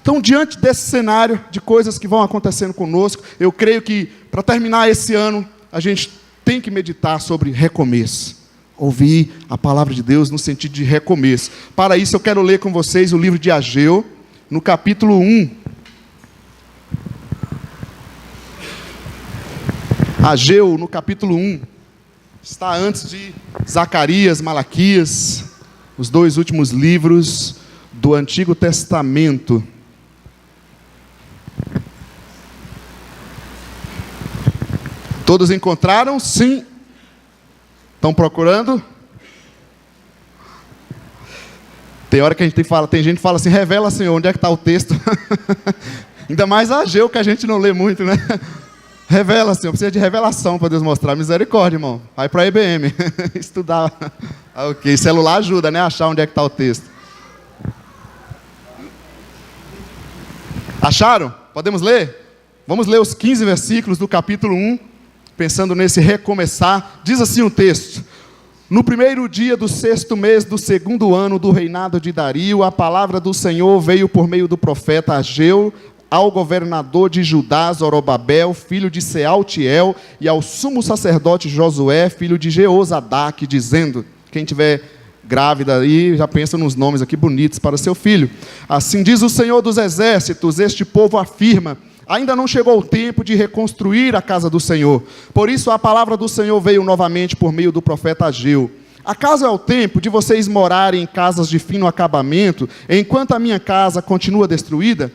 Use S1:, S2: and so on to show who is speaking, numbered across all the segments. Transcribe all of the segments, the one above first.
S1: Então, diante desse cenário de coisas que vão acontecendo conosco, eu creio que, para terminar esse ano, a gente tem que meditar sobre recomeço. Ouvir a palavra de Deus no sentido de recomeço. Para isso, eu quero ler com vocês o livro de Ageu, no capítulo 1. Ageu, no capítulo 1, está antes de Zacarias, Malaquias, os dois últimos livros do Antigo Testamento. Todos encontraram? Sim. Estão procurando? Tem hora que a gente fala, tem gente que fala assim, revela, Senhor, onde é que está o texto? Ainda mais Ageu, que a gente não lê muito, né? Revela, Senhor, precisa de revelação para Deus mostrar. Misericórdia, irmão. Vai para a IBM, estudar. Ok, celular ajuda, né? Achar onde é que está o texto. Acharam? Podemos ler? Vamos ler os 15 versículos do capítulo 1, pensando nesse recomeçar. Diz assim o texto: no primeiro dia do 6º mês do 2º ano do reinado de Dario, a palavra do Senhor veio por meio do profeta Ageu ao governador de Judá, Zorobabel, filho de Sealtiel, e ao sumo sacerdote Josué, filho de Jeozadaque, dizendo, quem tiver grávida aí, já pensa nos nomes aqui bonitos para seu filho. Assim diz o Senhor dos Exércitos, este povo afirma, ainda não chegou o tempo de reconstruir a casa do Senhor. Por isso a palavra do Senhor veio novamente por meio do profeta Ageu. Acaso é o tempo de vocês morarem em casas de fino acabamento, enquanto a minha casa continua destruída?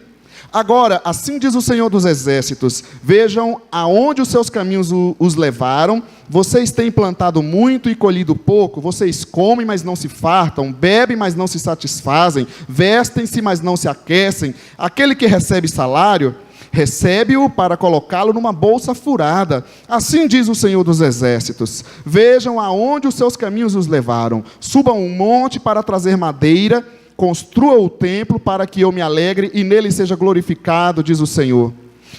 S1: Agora, assim diz o Senhor dos Exércitos, vejam aonde os seus caminhos os levaram, vocês têm plantado muito e colhido pouco, vocês comem, mas não se fartam, bebem, mas não se satisfazem, vestem-se, mas não se aquecem. Aquele que recebe salário, recebe-o para colocá-lo numa bolsa furada. Assim diz o Senhor dos Exércitos, vejam aonde os seus caminhos os levaram, subam um monte para trazer madeira, construa o templo para que eu me alegre e nele seja glorificado, diz o Senhor.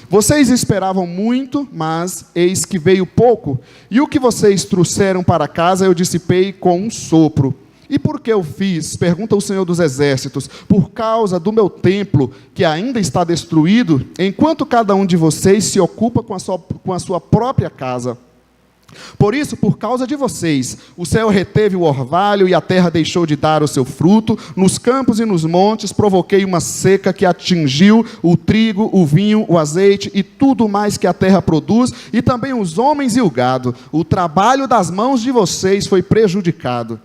S1: Vocês esperavam muito, mas eis que veio pouco, e o que vocês trouxeram para casa eu dissipei com um sopro. E por que eu fiz? Pergunta o Senhor dos Exércitos. Por causa do meu templo, que ainda está destruído, enquanto cada um de vocês se ocupa com a sua própria casa. Por isso, por causa de vocês, o céu reteve o orvalho e a terra deixou de dar o seu fruto. Nos campos e nos montes provoquei uma seca que atingiu o trigo, o vinho, o azeite e tudo mais que a terra produz, e também os homens e o gado. O trabalho das mãos de vocês foi prejudicado.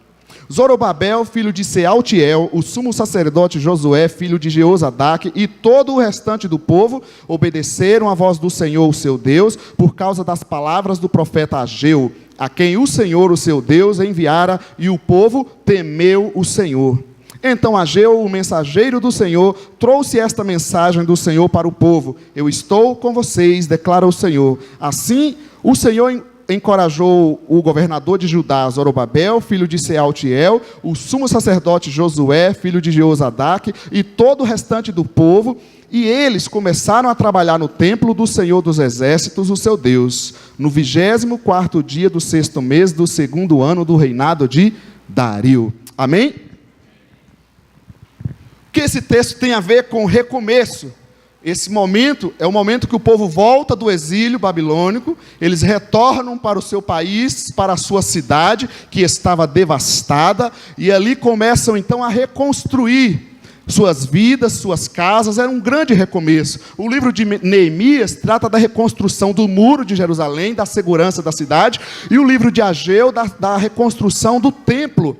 S1: Zorobabel, filho de Sealtiel, o sumo sacerdote Josué, filho de Jeozadaque, e todo o restante do povo obedeceram à voz do Senhor, o seu Deus, por causa das palavras do profeta Ageu, a quem o Senhor, o seu Deus, enviara, e o povo temeu o Senhor. Então Ageu, o mensageiro do Senhor, trouxe esta mensagem do Senhor para o povo: eu estou com vocês, declara o Senhor. Assim, o Senhor encorajou o governador de Judá, Zorobabel, filho de Sealtiel, o sumo sacerdote Josué, filho de Jeozadaque, e todo o restante do povo, e eles começaram a trabalhar no templo do Senhor dos Exércitos, o seu Deus, no 24º dia do 6º mês do 2º ano do reinado de Dario. Amém? O que esse texto tem a ver com recomeço? Esse momento é o momento que o povo volta do exílio babilônico, eles retornam para o seu país, para a sua cidade, que estava devastada, e ali começam então a reconstruir suas vidas, suas casas. Era um grande recomeço. O livro de Neemias trata da reconstrução do muro de Jerusalém, da segurança da cidade, e o livro de Ageu da reconstrução do templo.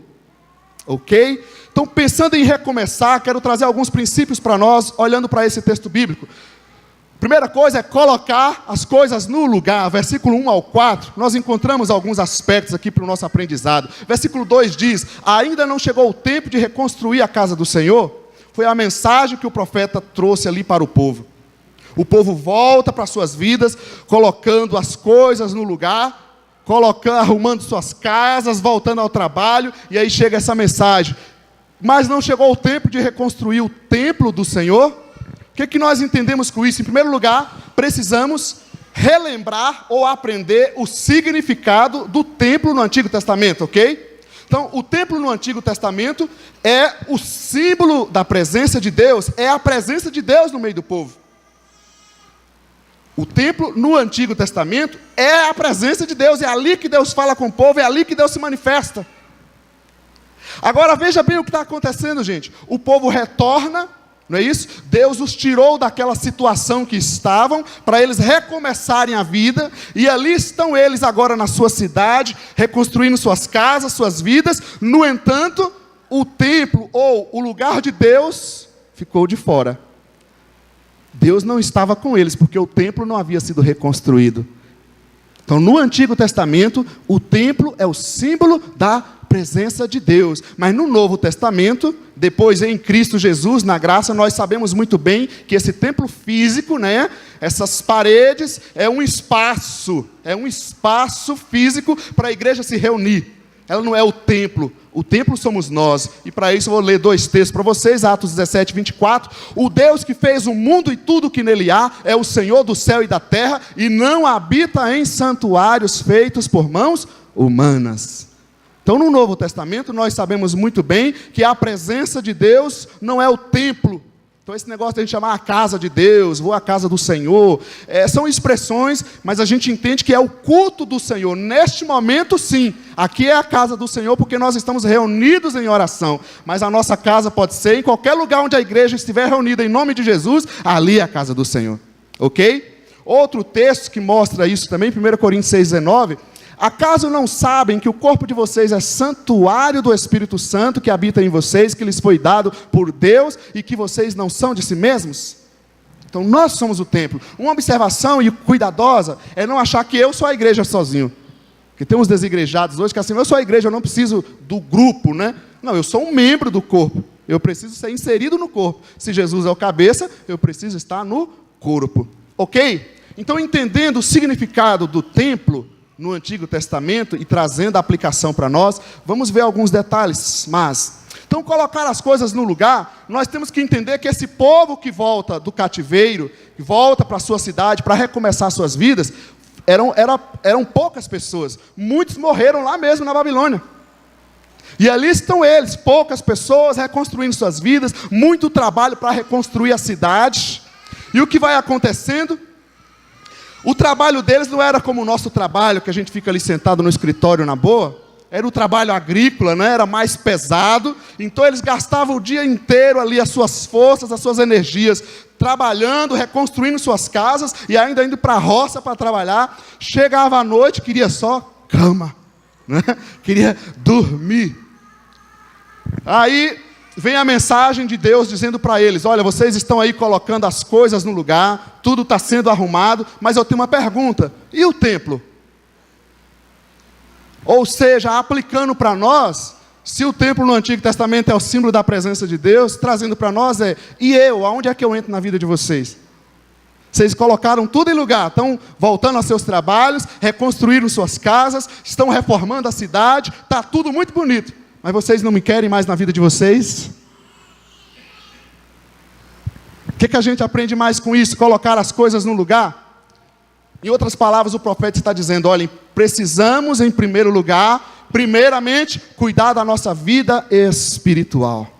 S1: Ok? Então, pensando em recomeçar, quero trazer alguns princípios para nós, olhando para esse texto bíblico. Primeira coisa é colocar as coisas no lugar. Versículo 1 ao 4, nós encontramos alguns aspectos aqui para o nosso aprendizado. Versículo 2 diz, ainda não chegou o tempo de reconstruir a casa do Senhor. Foi a mensagem que o profeta trouxe ali para o povo. O povo volta para suas vidas, colocando as coisas no lugar, arrumando suas casas, voltando ao trabalho, e aí chega essa mensagem. Mas não chegou o tempo de reconstruir o templo do Senhor? O que nós entendemos com isso? Em primeiro lugar, precisamos relembrar ou aprender o significado do templo no Antigo Testamento, ok? Então, o templo no Antigo Testamento é o símbolo da presença de Deus, é a presença de Deus no meio do povo. O templo no Antigo Testamento é a presença de Deus, é ali que Deus fala com o povo, é ali que Deus se manifesta. Agora veja bem o que está acontecendo, gente. O povo retorna, não é isso? Deus os tirou daquela situação que estavam, para eles recomeçarem a vida, e ali estão eles agora na sua cidade, reconstruindo suas casas, suas vidas. No entanto, o templo, ou o lugar de Deus, ficou de fora. Deus não estava com eles, porque o templo não havia sido reconstruído. Então, no Antigo Testamento, o templo é o símbolo da presença de Deus. Mas no Novo Testamento, depois em Cristo Jesus, na graça, nós sabemos muito bem que esse templo físico, né, essas paredes, é um espaço físico para a igreja se reunir. Ela não é o templo somos nós. E para isso eu vou ler 2 textos para vocês, Atos 17, 24. O Deus que fez o mundo e tudo que nele há, é o Senhor do céu e da terra, e não habita em santuários feitos por mãos humanas. Então no Novo Testamento nós sabemos muito bem que a presença de Deus não é o templo. Então esse negócio de a gente chamar a casa de Deus, vou à casa do Senhor, são expressões, mas a gente entende que é o culto do Senhor. Neste momento sim, aqui é a casa do Senhor, porque nós estamos reunidos em oração. Mas a nossa casa pode ser em qualquer lugar onde a igreja estiver reunida em nome de Jesus, ali é a casa do Senhor. Ok? Outro texto que mostra isso também, 1 Coríntios 6,19. Acaso não sabem que o corpo de vocês é santuário do Espírito Santo que habita em vocês, que lhes foi dado por Deus, e que vocês não são de si mesmos? Então nós somos o templo. Uma observação e cuidadosa é não achar que eu sou a igreja sozinho. Porque tem uns desigrejados hoje que assim, eu sou a igreja, eu não preciso do grupo, né? Não, eu sou um membro do corpo. Eu preciso ser inserido no corpo. Se Jesus é o cabeça, eu preciso estar no corpo. Ok? Então, entendendo o significado do templo no Antigo Testamento e trazendo a aplicação para nós, vamos ver alguns detalhes. Então, colocar as coisas no lugar, nós temos que entender que esse povo que volta do cativeiro, que volta para a sua cidade, para recomeçar suas vidas, eram poucas pessoas. Muitos morreram lá mesmo na Babilônia. E ali estão eles, poucas pessoas reconstruindo suas vidas, muito trabalho para reconstruir a cidade. E o que vai acontecendo? O trabalho deles não era como o nosso trabalho, que a gente fica ali sentado no escritório na boa. Era o trabalho agrícola, né? Era mais pesado. Então eles gastavam o dia inteiro ali as suas forças, as suas energias, trabalhando, reconstruindo suas casas e ainda indo para a roça para trabalhar. Chegava à noite, queria só cama, né? Queria dormir. Aí vem a mensagem de Deus dizendo para eles: olha, vocês estão aí colocando as coisas no lugar, tudo está sendo arrumado, mas eu tenho uma pergunta: e o templo? Ou seja, aplicando para nós, se o templo no Antigo Testamento é o símbolo da presença de Deus, trazendo para nós e eu, aonde é que eu entro na vida de vocês? Vocês colocaram tudo em lugar, estão voltando aos seus trabalhos, reconstruíram suas casas, estão reformando a cidade, está tudo muito bonito. Mas vocês não me querem mais na vida de vocês? O que a gente aprende mais com isso? Colocar as coisas no lugar? Em outras palavras, o profeta está dizendo: olhem, precisamos em primeiro lugar, primeiramente, cuidar da nossa vida espiritual.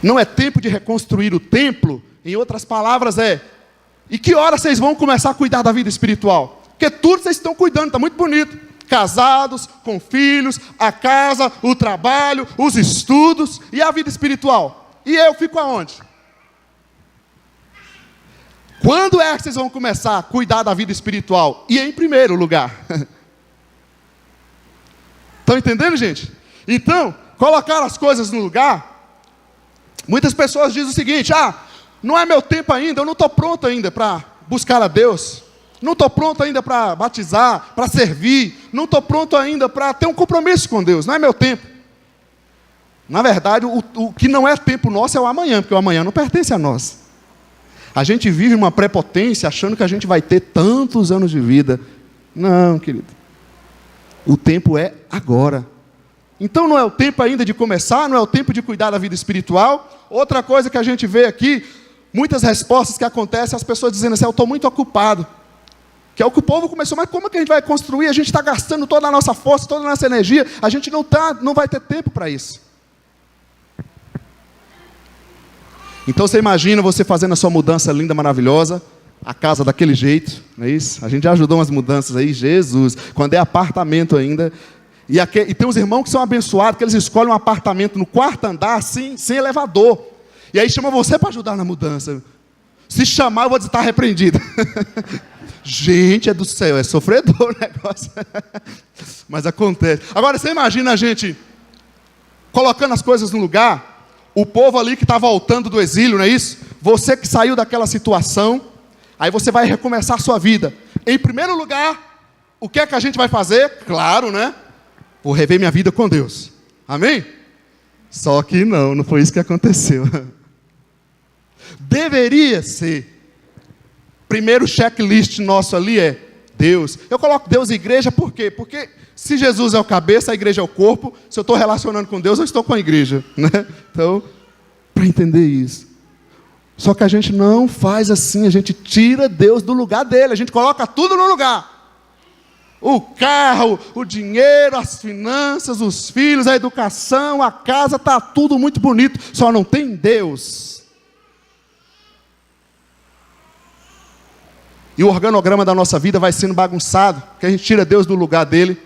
S1: Não é tempo de reconstruir o templo? Em outras palavras e que hora vocês vão começar a cuidar da vida espiritual? Porque tudo vocês estão cuidando, está muito bonito. Casados, com filhos, a casa, o trabalho, os estudos e a vida espiritual. E eu fico aonde? Quando é que vocês vão começar a cuidar da vida espiritual? E em primeiro lugar. Estão entendendo, gente? Então, colocar as coisas no lugar. Muitas pessoas dizem o seguinte: não é meu tempo ainda, eu não estou pronto ainda para buscar a Deus. Não estou pronto ainda para batizar, para servir. Não estou pronto ainda para ter um compromisso com Deus. Não é meu tempo. Na verdade, o que não é tempo nosso é o amanhã, porque o amanhã não pertence a nós. A gente vive uma prepotência achando que a gente vai ter tantos anos de vida. Não, querido. O tempo é agora. Então não é o tempo ainda de começar, não é o tempo de cuidar da vida espiritual. Outra coisa que a gente vê aqui, muitas respostas que acontecem, as pessoas dizendo assim: eu estou muito ocupado. Que é o que o povo começou, mas como é que a gente vai construir? A gente está gastando toda a nossa força, toda a nossa energia, a gente não vai ter tempo para isso. Então você imagina você fazendo a sua mudança linda, maravilhosa, a casa daquele jeito, não é isso? A gente já ajudou umas mudanças aí, Jesus, quando é apartamento ainda. E tem uns irmãos que são abençoados, que eles escolhem um apartamento no quarto andar, assim, sem elevador. E aí chama você para ajudar na mudança. Se chamar, eu vou dizer, está repreendido. Gente, é do céu, é sofredor o negócio. Mas acontece. Agora, você imagina a gente colocando as coisas no lugar, o povo ali que está voltando do exílio, não é isso? Você que saiu daquela situação, aí você vai recomeçar a sua vida. Em primeiro lugar, o que é que a gente vai fazer? Claro, né? Vou rever minha vida com Deus. Amém? Só que não foi isso que aconteceu. Deveria ser. Primeiro checklist nosso ali é Deus. Eu coloco Deus e igreja por quê? Porque se Jesus é o cabeça, a igreja é o corpo. Se eu estou relacionando com Deus, eu estou com a igreja, né? Então, para entender isso. Só que a gente não faz assim, a gente tira Deus do lugar dele, a gente coloca tudo no lugar. O carro, o dinheiro, as finanças, os filhos, a educação, a casa, está tudo muito bonito, só não tem Deus. E o organograma da nossa vida vai sendo bagunçado, porque a gente tira Deus do lugar dele.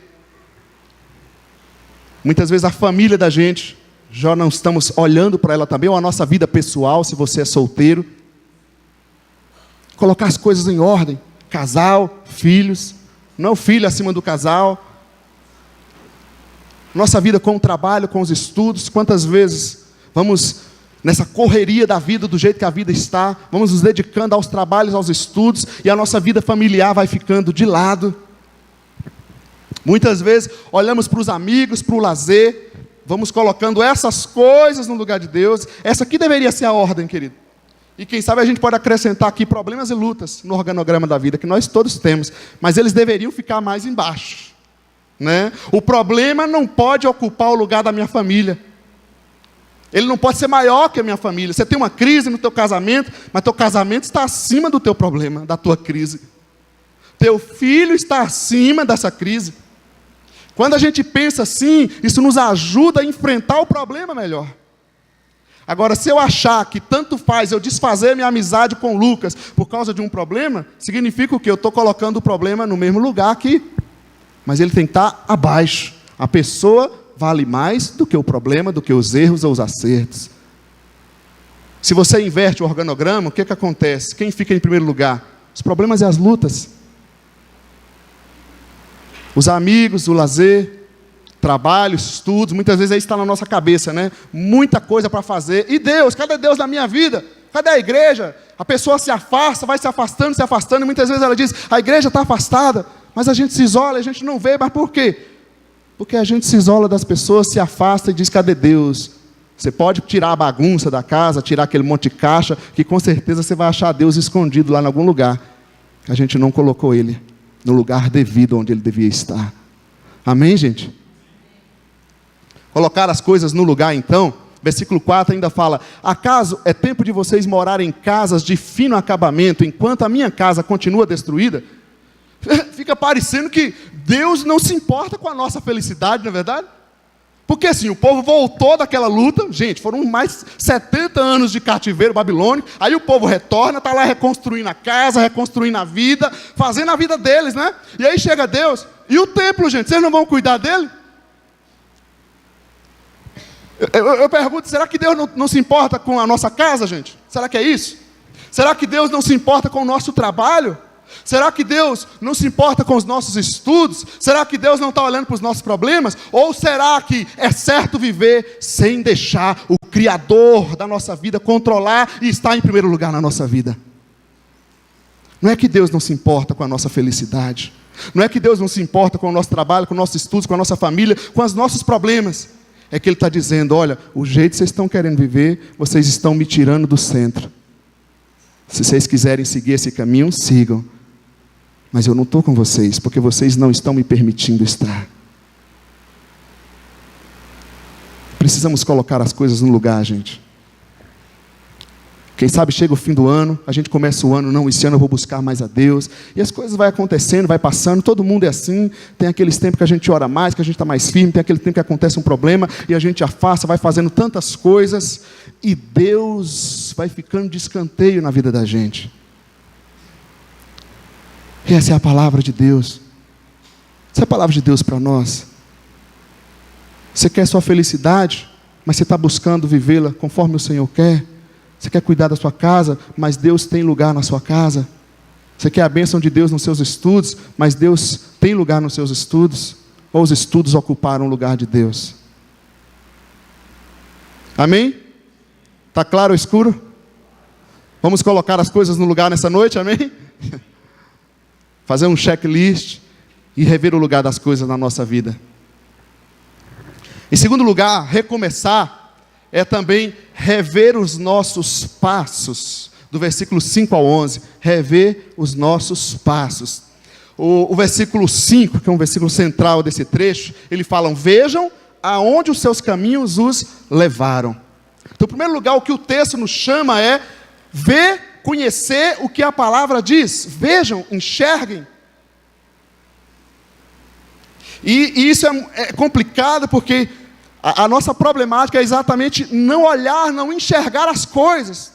S1: Muitas vezes a família da gente, já não estamos olhando para ela também, ou a nossa vida pessoal, se você é solteiro. Colocar as coisas em ordem, casal, filhos, não o filho acima do casal. Nossa vida com o trabalho, com os estudos, quantas vezes vamos nessa correria da vida, do jeito que a vida está, vamos nos dedicando aos trabalhos, aos estudos, e a nossa vida familiar vai ficando de lado. Muitas vezes olhamos para os amigos, para o lazer, vamos colocando essas coisas no lugar de Deus. Essa aqui deveria ser a ordem, querido. E quem sabe a gente pode acrescentar aqui problemas e lutas no organograma da vida, que nós todos temos, mas eles deveriam ficar mais embaixo, né? O problema não pode ocupar o lugar da minha família. Ele não pode ser maior que a minha família. Você tem uma crise no teu casamento, mas teu casamento está acima do teu problema, da tua crise. Teu filho está acima dessa crise. Quando a gente pensa assim, isso nos ajuda a enfrentar o problema melhor. Agora, se eu achar que tanto faz eu desfazer minha amizade com o Lucas por causa de um problema, significa o quê? Eu estou colocando o problema no mesmo lugar aqui. Mas ele tem que estar abaixo. A pessoa vale mais do que o problema, do que os erros ou os acertos. Se você inverte o organograma, o que acontece? Quem fica em primeiro lugar? Os problemas e as lutas. Os amigos, o lazer, trabalho, estudos, muitas vezes aí está na nossa cabeça, né? Muita coisa para fazer. E Deus? Cadê Deus na minha vida? Cadê a igreja? A pessoa se afasta, vai se afastando, e muitas vezes ela diz, a igreja está afastada, mas a gente se isola, a gente não vê, mas por quê? Porque a gente se isola das pessoas, se afasta e diz, cadê Deus? Você pode tirar a bagunça da casa, tirar aquele monte de caixa, que com certeza você vai achar Deus escondido lá em algum lugar. A gente não colocou Ele no lugar devido onde Ele devia estar. Amém, gente? Colocar as coisas no lugar, então, versículo 4 ainda fala, acaso é tempo de vocês morarem em casas de fino acabamento, enquanto a minha casa continua destruída? Fica parecendo que Deus não se importa com a nossa felicidade, não é verdade? Porque assim, o povo voltou daquela luta, gente, foram mais 70 anos de cativeiro babilônico, aí o povo retorna, está lá reconstruindo a casa, reconstruindo a vida, fazendo a vida deles, né? E aí chega Deus, e o templo, gente, vocês não vão cuidar dele? Eu pergunto, será que Deus não se importa com a nossa casa, gente? Será que é isso? Será que Deus não se importa com o nosso trabalho? Será que Deus não se importa com os nossos estudos? Será que Deus não está olhando para os nossos problemas? Ou será que é certo viver sem deixar o Criador da nossa vida controlar e estar em primeiro lugar na nossa vida? Não é que Deus não se importa com a nossa felicidade. Não é que Deus não se importa com o nosso trabalho, com os nossos estudos, com a nossa família, com os nossos problemas. É que Ele está dizendo, olha, o jeito que vocês estão querendo viver, vocês estão me tirando do centro. Se vocês quiserem seguir esse caminho, sigam. Mas eu não estou com vocês, porque vocês não estão me permitindo estar. Precisamos colocar as coisas no lugar, gente. Quem sabe chega o fim do ano, a gente começa o ano, não, esse ano eu vou buscar mais a Deus. E as coisas vão acontecendo, vai passando, todo mundo é assim. Tem aqueles tempos que a gente ora mais, que a gente está mais firme, tem aquele tempo que acontece um problema e a gente afasta, vai fazendo tantas coisas e Deus vai ficando de escanteio na vida da gente. E essa é a palavra de Deus. Essa é a palavra de Deus para nós. Você quer sua felicidade, mas você está buscando vivê-la conforme o Senhor quer? Você quer cuidar da sua casa, mas Deus tem lugar na sua casa? Você quer a bênção de Deus nos seus estudos, mas Deus tem lugar nos seus estudos? Ou os estudos ocuparam o lugar de Deus? Amém? Está claro ou escuro? Vamos colocar as coisas no lugar nessa noite, amém? Fazer um checklist e rever o lugar das coisas na nossa vida. Em segundo lugar, recomeçar é também rever os nossos passos. Do versículo 5 ao 11, rever os nossos passos. O versículo 5, que é um versículo central desse trecho, ele fala: vejam aonde os seus caminhos os levaram. Então, em primeiro lugar, o que o texto nos chama é ver, conhecer o que a palavra diz. Vejam, enxerguem. E isso é complicado porque a nossa problemática é exatamente não olhar, não enxergar as coisas.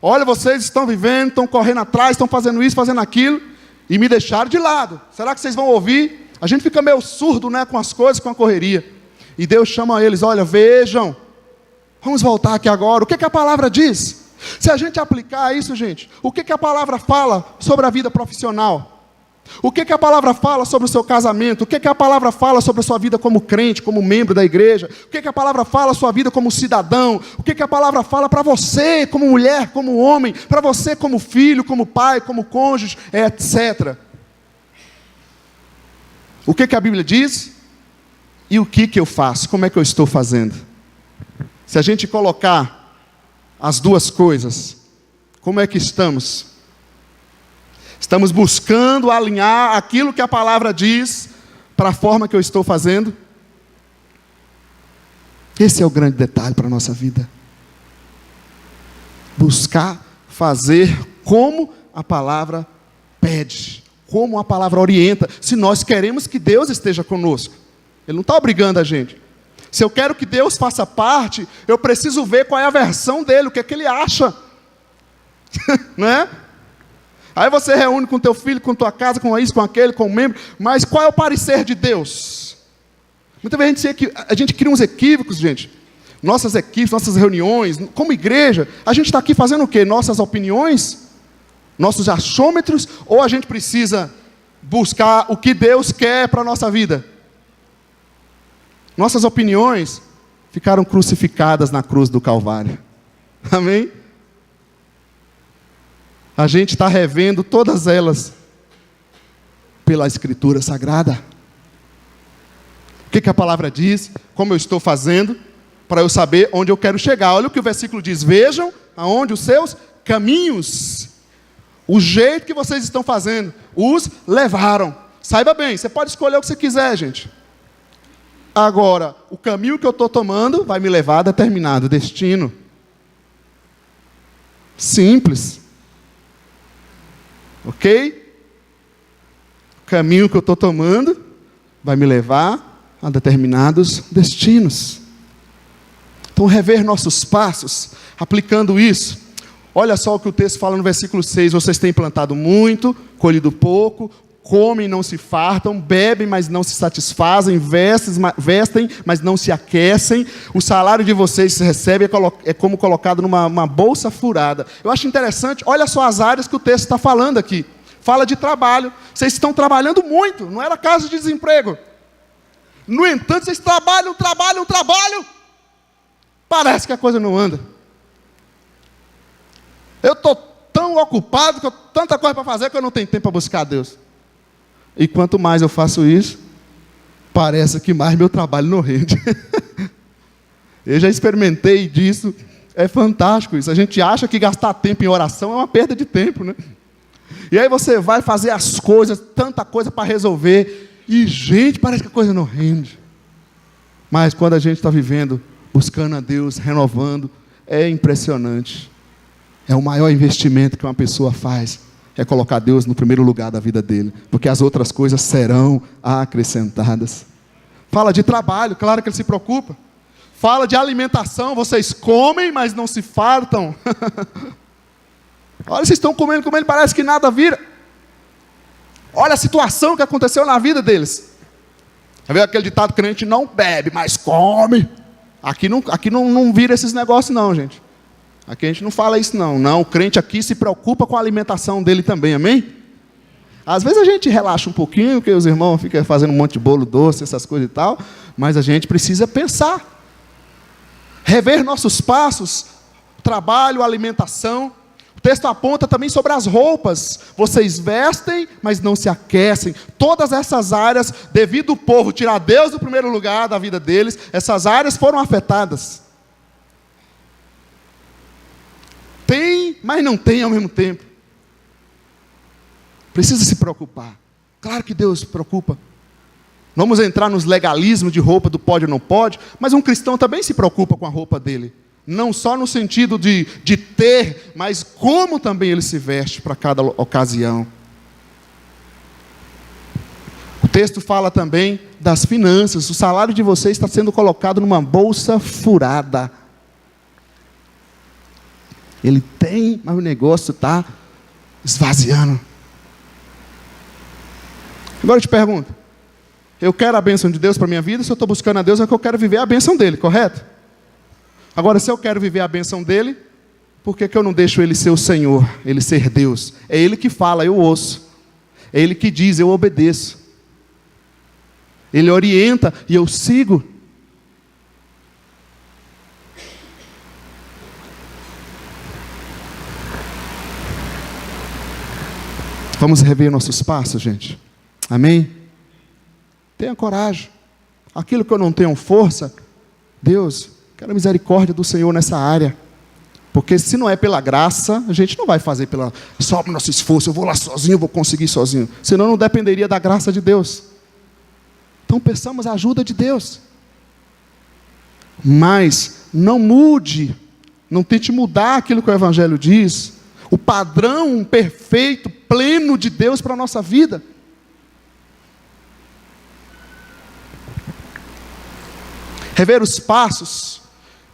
S1: Olha, vocês estão vivendo, estão correndo atrás, estão fazendo isso, fazendo aquilo, e me deixaram de lado. Será que vocês vão ouvir? A gente fica meio surdo, né, com as coisas, com a correria. E Deus chama eles: olha, vejam, vamos voltar aqui agora. O que a palavra diz? Se a gente aplicar isso, gente, o que a palavra fala sobre a vida profissional? O que a palavra fala sobre o seu casamento? O que a palavra fala sobre a sua vida como crente, como membro da igreja? O que a palavra fala a sua vida como cidadão? O que a palavra fala para você como mulher, como homem? Para você como filho, como pai, como cônjuge, etc. O que a Bíblia diz? E o que eu faço? Como é que eu estou fazendo? Se a gente colocar as duas coisas, como é que estamos? Estamos buscando alinhar aquilo que a palavra diz para a forma que eu estou fazendo? Esse é o grande detalhe para a nossa vida. Buscar fazer como a palavra pede, como a palavra orienta, se nós queremos que Deus esteja conosco. Ele não está obrigando a gente. Se eu quero que Deus faça parte, eu preciso ver qual é a versão dele, o que é que ele acha. Não é? Aí você reúne com teu filho, com tua casa, com isso, com aquele, com o membro, mas qual é o parecer de Deus? Muitas vezes a gente cria uns equívocos, gente. Nossas equipes, nossas reuniões, como igreja, a gente está aqui fazendo o quê? Nossas opiniões? Nossos achômetros? Ou a gente precisa buscar o que Deus quer para a nossa vida? Nossas opiniões ficaram crucificadas na cruz do Calvário. Amém? A gente está revendo todas elas pela Escritura Sagrada. O que a palavra diz? Como eu estou fazendo? Para eu saber onde eu quero chegar. Olha o que o versículo diz: vejam aonde os seus caminhos, o jeito que vocês estão fazendo, os levaram. Saiba bem, você pode escolher o que você quiser, gente. Agora, o caminho que eu estou tomando vai me levar a determinado destino. Simples. Ok? O caminho que eu estou tomando vai me levar a determinados destinos. Então, rever nossos passos, aplicando isso. Olha só o que o texto fala no versículo 6. Vocês têm plantado muito, colhido pouco, comem, não se fartam, bebem, mas não se satisfazem, vestem, mas não se aquecem. O salário de vocês se recebe é como colocado numa bolsa furada. Eu acho interessante, olha só as áreas que o texto está falando aqui. Fala de trabalho. Vocês estão trabalhando muito, não era caso de desemprego. No entanto, vocês trabalham. Parece que a coisa não anda. Eu estou tão ocupado, com tanta coisa para fazer, que eu não tenho tempo para buscar a Deus. E quanto mais eu faço isso, parece que mais meu trabalho não rende. Eu já experimentei disso, é fantástico isso. A gente acha que gastar tempo em oração é uma perda de tempo, né? E aí você vai fazer as coisas, tanta coisa para resolver, e gente, parece que a coisa não rende. Mas quando a gente está vivendo, buscando a Deus, renovando, é impressionante. É o maior investimento que uma pessoa faz, é colocar Deus no primeiro lugar da vida dele, porque as outras coisas serão acrescentadas. Fala de trabalho, claro que ele se preocupa. Fala de alimentação, vocês comem, mas não se fartam. Olha, vocês estão comendo, parece que nada vira. Olha a situação que aconteceu na vida deles. Já viu aquele ditado: crente não bebe, mas come. Aqui não vira esses negócios não, gente. Aqui a gente não fala isso não. Não, o crente aqui se preocupa com a alimentação dele também, amém? Às vezes a gente relaxa um pouquinho, porque os irmãos ficam fazendo um monte de bolo doce, essas coisas e tal, mas a gente precisa pensar, rever nossos passos, trabalho, alimentação. O texto aponta também sobre as roupas. Vocês vestem, mas não se aquecem. Todas essas áreas, devido ao povo tirar Deus do primeiro lugar da vida deles, essas áreas foram afetadas. Tem, mas não tem ao mesmo tempo. Precisa se preocupar. Claro que Deus se preocupa. Vamos entrar nos legalismos de roupa do pode ou não pode, mas um cristão também se preocupa com a roupa dele. Não só no sentido de ter, mas como também ele se veste para cada ocasião. O texto fala também das finanças. O salário de vocês está sendo colocado numa bolsa furada. Ele tem, mas o negócio está esvaziando. Agora eu te pergunto: eu quero a bênção de Deus para a minha vida? Se eu estou buscando a Deus, é que eu quero viver a bênção dele, correto? Agora, se eu quero viver a bênção dele, por que eu não deixo ele ser o Senhor, ele ser Deus? É ele que fala, eu ouço. É ele que diz, eu obedeço. Ele orienta e eu sigo. Vamos rever nossos passos, gente. Amém? Tenha coragem. Aquilo que eu não tenho força, Deus, quero a misericórdia do Senhor nessa área. Porque se não é pela graça, a gente não vai fazer só o nosso esforço. Eu vou lá sozinho, eu vou conseguir sozinho. Senão não dependeria da graça de Deus. Então peçamos a ajuda de Deus. Mas não mude, não tente mudar aquilo que o Evangelho diz. O padrão perfeito, pleno de Deus para a nossa vida. Rever os passos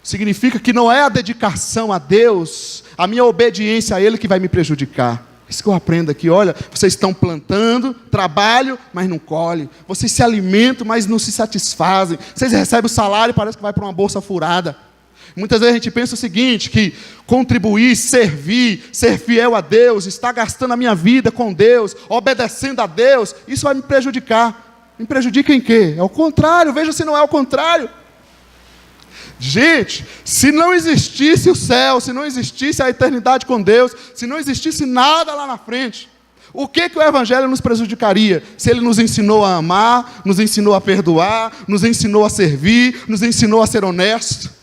S1: significa que não é a dedicação a Deus, a minha obediência a Ele que vai me prejudicar. Isso que eu aprendo aqui. Olha, vocês estão plantando, trabalham, mas não colhem. Vocês se alimentam, mas não se satisfazem. Vocês recebem o salário e parece que vai para uma bolsa furada. Muitas vezes a gente pensa o seguinte, que contribuir, servir, ser fiel a Deus, estar gastando a minha vida com Deus, obedecendo a Deus, isso vai me prejudicar. Me prejudica em quê? É o contrário, veja se não é o contrário. Gente, se não existisse o céu, se não existisse a eternidade com Deus, se não existisse nada lá na frente, o que o Evangelho nos prejudicaria? Se ele nos ensinou a amar, nos ensinou a perdoar, nos ensinou a servir, nos ensinou a ser honesto.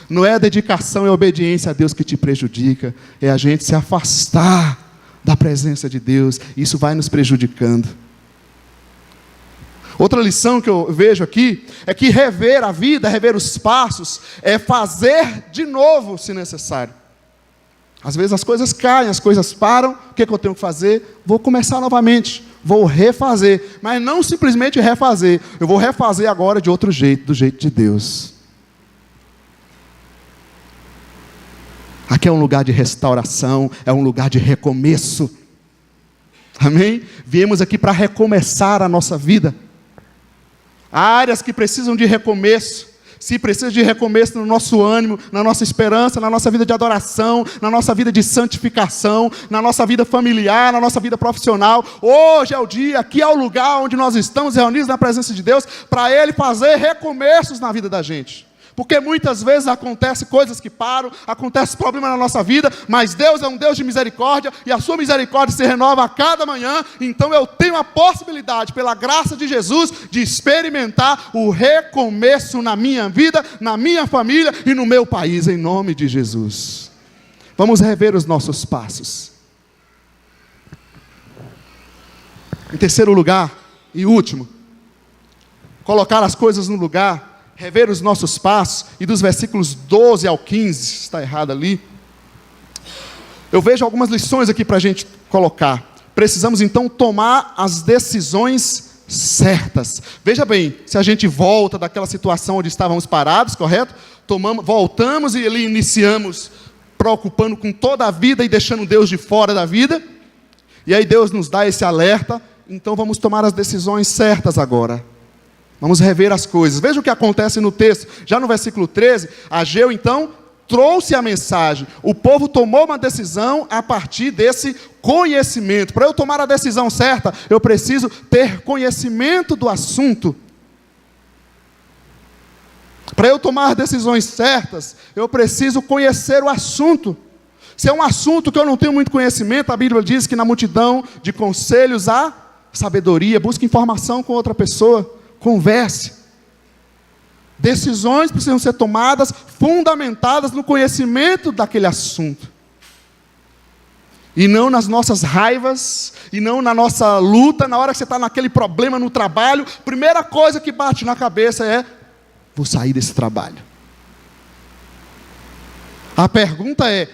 S1: Não é a dedicação e a obediência a Deus que te prejudica, é a gente se afastar da presença de Deus. Isso vai nos prejudicando. Outra lição que eu vejo aqui é que rever a vida, rever os passos, é fazer de novo se necessário. Às vezes as coisas caem, as coisas param, o que eu tenho que fazer? Vou começar novamente, vou refazer, mas não simplesmente refazer, eu vou refazer agora de outro jeito, do jeito de Deus. Aqui é um lugar de restauração, é um lugar de recomeço. Amém? Viemos aqui para recomeçar a nossa vida. Há áreas que precisam de recomeço. Se precisa de recomeço no nosso ânimo, na nossa esperança, na nossa vida de adoração, na nossa vida de santificação, na nossa vida familiar, na nossa vida profissional. Hoje é o dia, aqui é o lugar onde nós estamos reunidos na presença de Deus, para Ele fazer recomeços na vida da gente. Porque muitas vezes acontecem coisas que param, acontecem problemas na nossa vida, mas Deus é um Deus de misericórdia, e a sua misericórdia se renova a cada manhã. Então eu tenho a possibilidade, pela graça de Jesus, de experimentar o recomeço na minha vida, na minha família e no meu país, em nome de Jesus. Vamos rever os nossos passos. Em terceiro lugar, e último, colocar as coisas no lugar, rever os nossos passos, e dos versículos 12 ao 15, está errado ali, Eu vejo algumas lições aqui para a gente colocar. Precisamos então tomar as decisões certas. Veja bem, se a gente volta daquela situação onde estávamos parados, correto? Voltamos e ali iniciamos preocupando com toda a vida e deixando Deus de fora da vida. E aí Deus nos dá esse alerta. Então vamos tomar as decisões certas agora. Vamos rever as coisas. Veja o que acontece no texto. Já no versículo 13, Ageu então trouxe a mensagem. O povo tomou uma decisão a partir desse conhecimento. Para eu tomar a decisão certa, eu preciso ter conhecimento do assunto. Para eu tomar decisões certas, eu preciso conhecer o assunto. Se é um assunto que eu não tenho muito conhecimento, a Bíblia diz que na multidão de conselhos há sabedoria. Busque informação com outra pessoa, converse. Decisões precisam ser tomadas fundamentadas no conhecimento daquele assunto. E não nas nossas raivas, e não na nossa luta, na hora que você está naquele problema no trabalho, primeira coisa que bate na cabeça é: vou sair desse trabalho. A pergunta é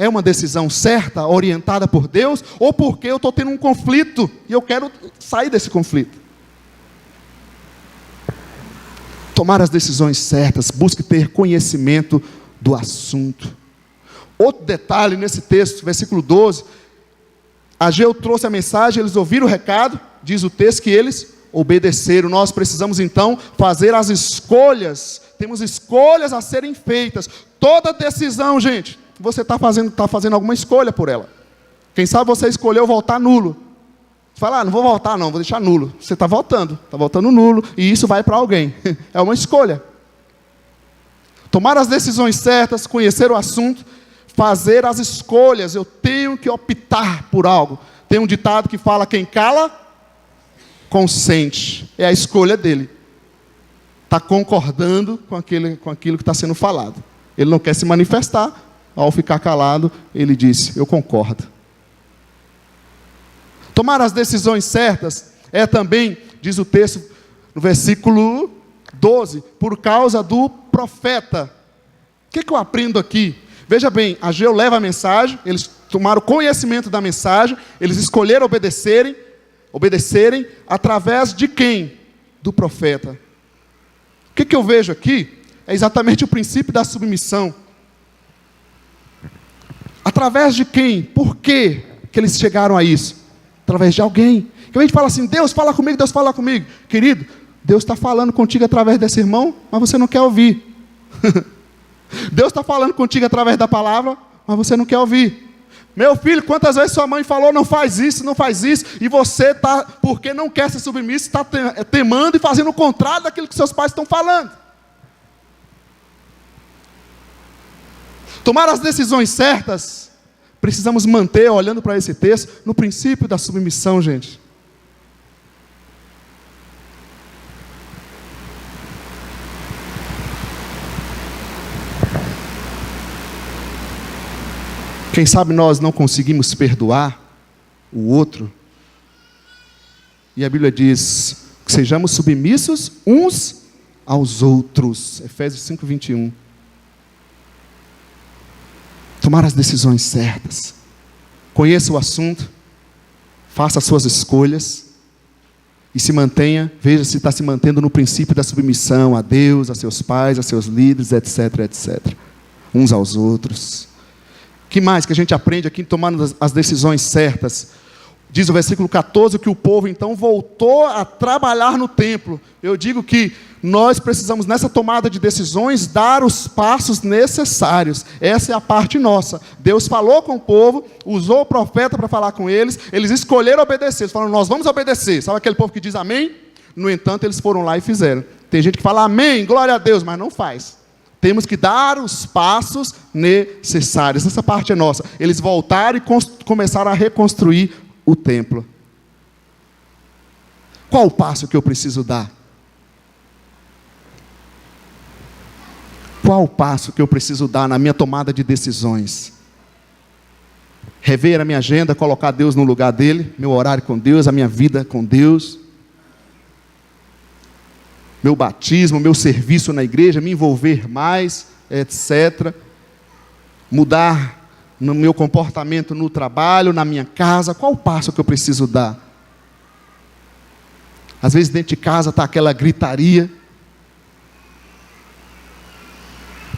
S1: uma decisão certa, orientada por Deus, ou porque eu estou tendo um conflito, e eu quero sair desse conflito? Tomar as decisões certas, busque ter conhecimento do assunto. Outro detalhe nesse texto, versículo 12, Ageu trouxe a mensagem, eles ouviram o recado, diz o texto que eles obedeceram. Nós precisamos então fazer as escolhas, temos escolhas a serem feitas. Toda decisão, gente, você está fazendo alguma escolha por ela. Quem sabe você escolheu votar nulo. Você fala: não vou votar não, vou deixar nulo. Você está votando nulo, e isso vai para alguém. É uma escolha. Tomar as decisões certas, conhecer o assunto, fazer as escolhas. Eu tenho que optar por algo. Tem um ditado que fala: quem cala, consente. É a escolha dele. Está concordando com aquilo que está sendo falado. Ele não quer se manifestar. Ao ficar calado, ele disse: eu concordo. Tomar as decisões certas é também, diz o texto no versículo 12, por causa do profeta. O que eu aprendo aqui? Veja bem, Ageu leva a mensagem, eles tomaram conhecimento da mensagem, eles escolheram obedecerem através de quem? Do profeta. O que eu vejo aqui? É exatamente o princípio da submissão. Através de quem? Por que eles chegaram a isso? Através de alguém. Que a gente fala assim: Deus fala comigo, Deus fala comigo. Querido, Deus está falando contigo através desse irmão, mas você não quer ouvir. Deus está falando contigo através da palavra, mas você não quer ouvir. Meu filho, quantas vezes sua mãe falou: não faz isso, e você está, porque não quer ser submisso, está temando e fazendo o contrário daquilo que seus pais estão falando. Tomar as decisões certas, precisamos manter, olhando para esse texto, no princípio da submissão, gente. Quem sabe nós não conseguimos perdoar o outro, e a Bíblia diz que sejamos submissos uns aos outros. Efésios 5:21. Tomar as decisões certas. Conheça o assunto, faça as suas escolhas e se mantenha, veja se está se mantendo no princípio da submissão a Deus, a seus pais, a seus líderes, etc, etc. Uns aos outros. O que mais que a gente aprende aqui tomando as decisões certas? Diz o versículo 14 que o povo então voltou a trabalhar no templo. Eu digo que nós precisamos, nessa tomada de decisões, dar os passos necessários. Essa é a parte nossa. Deus falou com o povo, usou o profeta para falar com eles, eles escolheram obedecer. Eles falaram: nós vamos obedecer. Sabe aquele povo que diz amém? No entanto, eles foram lá e fizeram. Tem gente que fala amém, glória a Deus, mas não faz. Temos que dar os passos necessários. Essa parte é nossa. Eles voltaram e começaram a reconstruir o templo. Qual o passo que eu preciso dar? Qual o passo que eu preciso dar na minha tomada de decisões? Rever a minha agenda, colocar Deus no lugar dele, meu horário com Deus, a minha vida com Deus, meu batismo, meu serviço na igreja, me envolver mais, etc. Mudar no meu comportamento no trabalho, na minha casa? Qual o passo que eu preciso dar? Às vezes dentro de casa está aquela gritaria.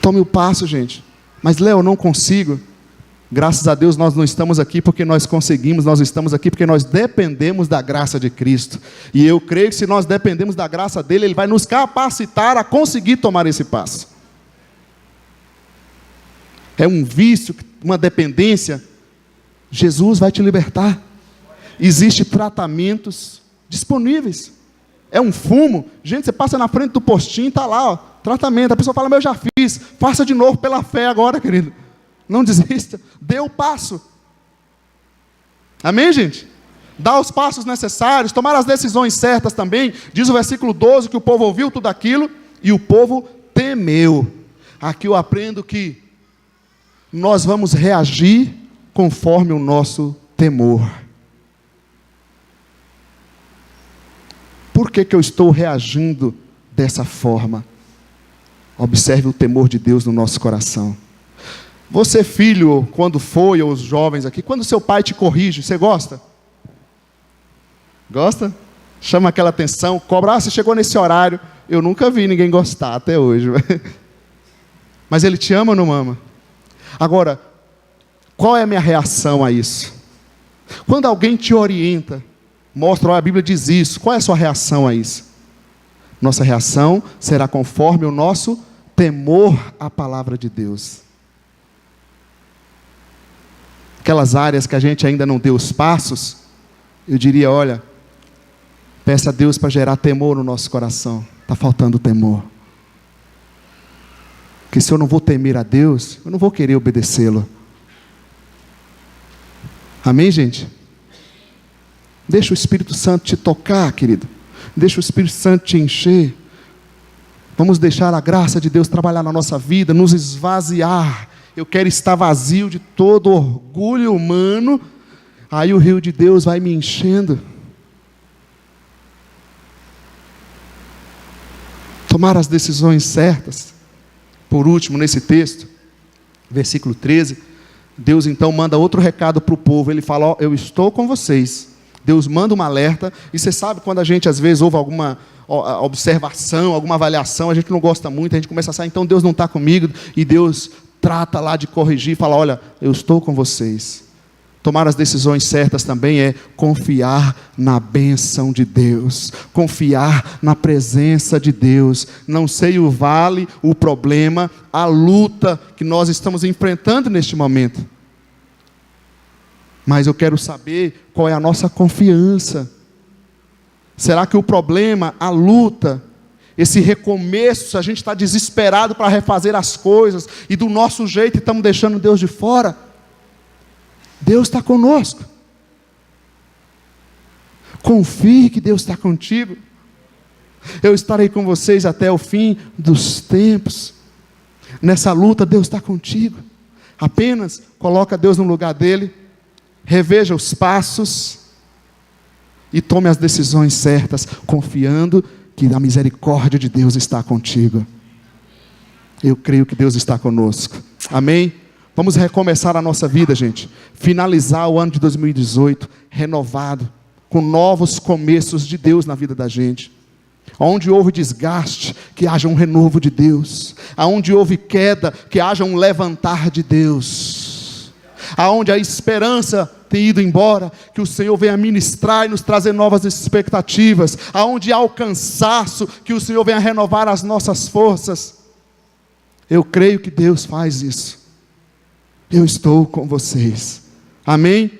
S1: Tome o passo, gente. Mas Léo, eu não consigo. Graças a Deus nós não estamos aqui porque nós conseguimos, nós estamos aqui porque nós dependemos da graça de Cristo. E eu creio que se nós dependemos da graça dele, ele vai nos capacitar a conseguir tomar esse passo. É um vício, uma dependência. Jesus vai te libertar. Existem tratamentos disponíveis. É um fumo. Gente, você passa na frente do postinho e está lá, ó, tratamento. A pessoa fala, mas eu já fiz. Faça de novo pela fé agora, querido. Não desista. Dê o passo. Amém, gente? Dá os passos necessários. Tomar as decisões certas também. Diz o versículo 12 que o povo ouviu tudo aquilo e o povo temeu. Aqui eu aprendo que nós vamos reagir conforme o nosso temor. Por que eu estou reagindo dessa forma? Observe o temor de Deus no nosso coração. Você, filho, quando foi, ou os jovens aqui, quando seu pai te corrige, você gosta? Gosta? Chama aquela atenção, cobra, você chegou nesse horário. Eu nunca vi ninguém gostar até hoje. Mas ele te ama ou não ama? Agora, qual é a minha reação a isso? Quando alguém te orienta, mostra, olha, a Bíblia diz isso, qual é a sua reação a isso? Nossa reação será conforme o nosso temor à palavra de Deus. Aquelas áreas que a gente ainda não deu os passos, eu diria, olha, peça a Deus para gerar temor no nosso coração. Está faltando temor. Porque se eu não vou temer a Deus, eu não vou querer obedecê-lo. Amém, gente? Deixa o Espírito Santo te tocar, querido. Deixa o Espírito Santo te encher. Vamos deixar a graça de Deus trabalhar na nossa vida, nos esvaziar. Eu quero estar vazio de todo orgulho humano. Aí o rio de Deus vai me enchendo. Tomar as decisões certas. Por último, nesse texto, versículo 13, Deus então manda outro recado para o povo. Ele fala, ó, eu estou com vocês. Deus manda um alerta. E você sabe quando a gente às vezes ouve alguma observação, alguma avaliação, a gente não gosta muito, a gente começa a sair, então Deus não está comigo. E Deus trata lá de corrigir e fala, olha, eu estou com vocês. Tomar as decisões certas também é confiar na bênção de Deus, confiar na presença de Deus. Não sei o vale, o problema, a luta que nós estamos enfrentando neste momento, mas eu quero saber qual é a nossa confiança. Será que o problema, a luta, esse recomeço, a gente está desesperado para refazer as coisas e do nosso jeito estamos deixando Deus de fora? Deus está conosco. Confie que Deus está contigo. Eu estarei com vocês até o fim dos tempos. Nessa luta Deus está contigo. Apenas coloca Deus no lugar dele, reveja os passos e tome as decisões certas, confiando que a misericórdia de Deus está contigo. Eu creio que Deus está conosco. Amém? Vamos recomeçar a nossa vida, gente. Finalizar o ano de 2018 renovado, com novos começos de Deus na vida da gente. Onde houve desgaste, que haja um renovo de Deus. Aonde houve queda, que haja um levantar de Deus. Aonde a esperança tem ido embora, que o Senhor venha ministrar e nos trazer novas expectativas. Aonde há o cansaço, que o Senhor venha renovar as nossas forças. Eu creio que Deus faz isso. Eu estou com vocês. Amém?